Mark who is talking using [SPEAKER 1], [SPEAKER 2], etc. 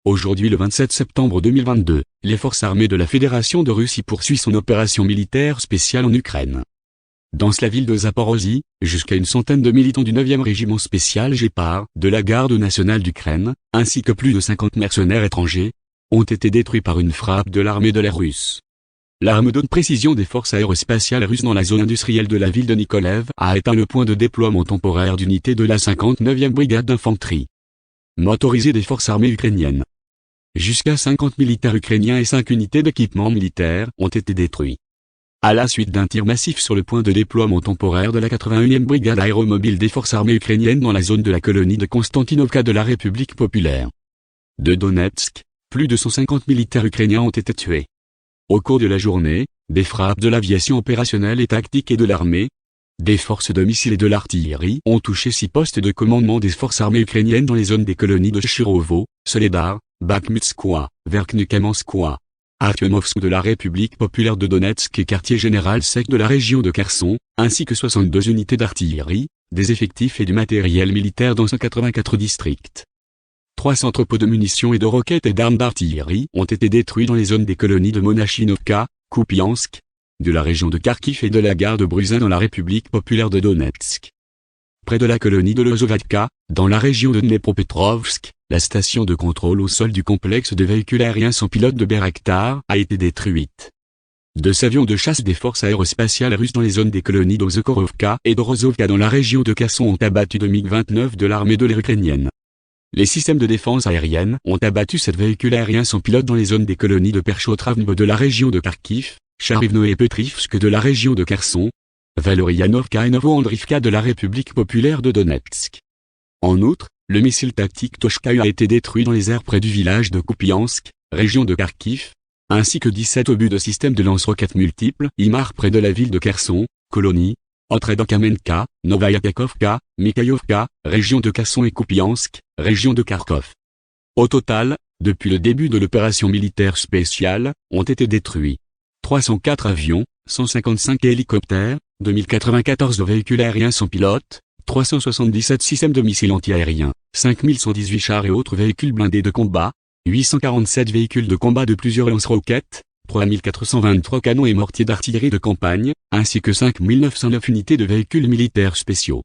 [SPEAKER 1] Aujourd'hui le 27 septembre 2022, les forces armées de la Fédération de Russie poursuivent son opération militaire spéciale en Ukraine. Dans la ville de Zaporozhye, jusqu'à une centaine de militants du 9e régiment spécial Gepard, de la garde nationale d'Ukraine, ainsi que plus de 50 mercenaires étrangers, ont été détruits par une frappe de l'armée de l'air russe. L'arme de précision des forces aérospatiales russes dans la zone industrielle de la ville de Mykolaiv a atteint le point de déploiement temporaire d'unités de la 59e brigade d'infanterie motorisée des forces armées ukrainiennes. Jusqu'à 50 militaires ukrainiens et 5 unités d'équipement militaire ont été détruits. À la suite d'un tir massif sur le point de déploiement temporaire de la 81e brigade aéromobile des forces armées ukrainiennes dans la zone de la colonie de Konstantinovka de la République populaire de Donetsk, plus de 150 militaires ukrainiens ont été tués. Au cours de la journée, des frappes de l'aviation opérationnelle et tactique et de l'armée, des forces de missiles et de l'artillerie ont touché 6 postes de commandement des forces armées ukrainiennes dans les zones des colonies de Chirovo, Soledar, Bakhmutskoye, Verkhnekamenskoye, Artyomovsk de la République populaire de Donetsk et quartier général sec de la région de Kherson, ainsi que 62 unités d'artillerie, des effectifs et du matériel militaire dans 184 districts. 3 entrepôts de munitions et de roquettes et d'armes d'artillerie ont été détruits dans les zones des colonies de Monachinovka, Kupiansk, de la région de Kharkiv et de la gare de Bruzin dans la République populaire de Donetsk. Près de la colonie de Lozovatka, dans la région de Dnepropetrovsk, la station de contrôle au sol du complexe de véhicules aériens sans pilote de Bayraktar a été détruite. 2 avions de chasse des forces aérospatiales russes dans les zones des colonies d'Ozokhorovka et de Rozovka dans la région de Kherson ont abattu 2 MiG-29 de l'armée de l'air ukrainienne. Les systèmes de défense aérienne ont abattu 7 véhicules aériens sans pilote dans les zones des colonies de Perchotravnvo de la région de Kharkiv, Charivno et Petrivsk de la région de Kherson, Valoryanovka et Novoandrivka de la République populaire de Donetsk. En outre, le missile tactique Tochka a été détruit dans les airs près du village de Kupiansk, région de Kharkiv, ainsi que 17 obus de systèmes de lance-roquettes multiples IMAR près de la ville de Kherson, colonie, Otredokamenka, Novaya-Kakovka, Mikhaïovka, région de Kherson et Kupiansk, région de Kharkov. Au total, depuis le début de l'opération militaire spéciale, ont été détruits 304 avions, 155 hélicoptères, 2094 véhicules aériens sans pilote, 377 systèmes de missiles antiaériens, 5118 chars et autres véhicules blindés de combat, 847 véhicules de combat de plusieurs lance-roquettes, 3423 canons et mortiers d'artillerie de campagne, ainsi que 5909 unités de véhicules militaires spéciaux.